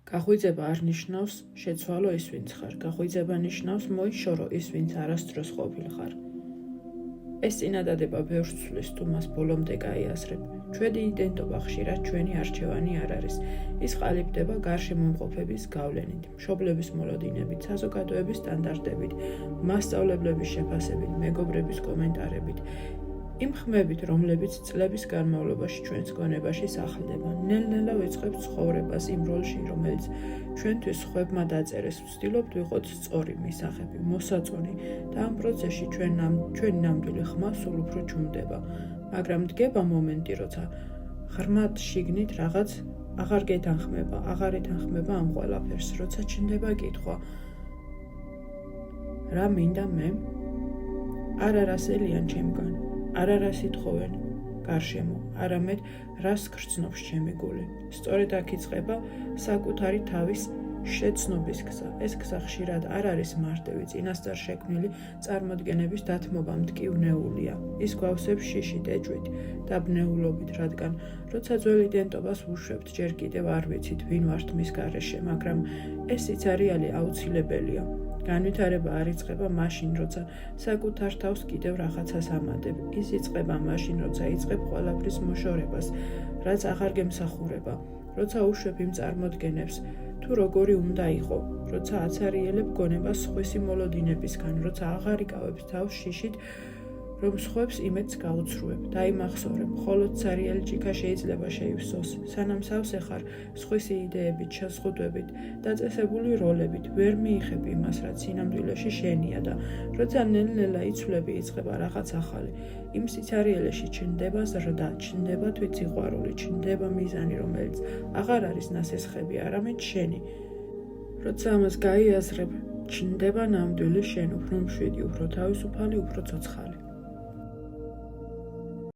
გაღვიძება არ ნიშნავს შეცვალო ის ვინც ხარ, გაღვიძება ნიშნავს მოიშორო ის ვინც არასდროს ყოფილ ხარ. ეს წინადადება ბევრს ცვლის, თუ მას ბოლომდე გაიაზრებ. ჩვენი იდენტობა ხშირად ჩვენი არჩევანი არ არის. ის ყალიბდება გარშემომყოფების გავლენით, მშობლების მოლოდინებით, საზოგადოების სტანდარტებით, მასწავლებლების შეფასებით, მეგობრების კომენტარებით. იმ ხმებით, რომლებიც წლების განმავლობაში ჩვენს გონებაში სახლდება, ნელ-ნელა ვიწყებთ ცხოვრებას იმ როლში, რომელიც ჩვენთვის სხვებმა დაწერეს, ვცდილობთ ვიყოთ სწორი მისაღები, მოსაწონი და ამ პროცესში ჩვენი ნამდვილი ხმა სულ უფრო ჩუმდება. მაგრამ დგება მომენტი, როცა ღრმად შიგნით რაღაც აღარ ეთანხმება ამ ყველაფერს, როცა ჩნდება კითხვა: რა მინდა მე? არ არასელიან ჩემგან, არ არის ითხოვენ გარშემო, არამედ რას გრძნობს ჩემი გული. სწორედ აქ იწყება საკუთარი თავის შეცნობის გზა. ეს გზა ხშირად არ არის მარტივი, წინასწარ შექმნილი წარმოდგენების დათმობა მტკივნეულია. ის გვავსებს შიშით, ეჭვით და ბნეულობით, რადგან როცა ძველ იდენტობას ვუშვებთ, ჯერ კიდევ არ ვიცით, ვინ ვართ მის გარეშე, მაგრამ ეს სიცარიალე აუცილებელია. განვითარება არ იწყება მაშინ, როცა საკუთარ თავს კიდევ რაღაცას ამადებ. ის იწყება მაშინ, როცა იწყებ ყველაფრის მოშორებას, რაც აღარ გემსახურება, როცა უშვებ იმ წარმოდგენებს, თუ როგორი უნდა იყო, როცა აცარიელებ გონებას სხვისი მოლოდინებისგან, როცა აღარ იკავებ თავს შიშით, რომ სხვებს იმედს გაუცრუებ. დაიმახსოვრებ, მხოლოდ ცარიელი ჭიქა შეიძლება შეივსოს, სანამ სავსე ხარ სხვისი იდეებით, შეზღუდვებით, დაწესებული როლებით, ვერ მიიხებ იმას, რაც სინამდვილეში შენია და როცა ნელ-ნელა იცვლები, იწყება რაღაც ახალი. იმ სიცარიელეში ჩნდება ზრდა, ჩნდება თვითსიყვარული, ჩნდება მიზანი, რომელიც აღარ არის ნასესხები, არამედ შენი. როცა ამას გაიაზრებ, ჩნდება ნამდვილი შენ, უფრო მშვიდი, უფრო თავისუფალი, უფრო ცოცხალი.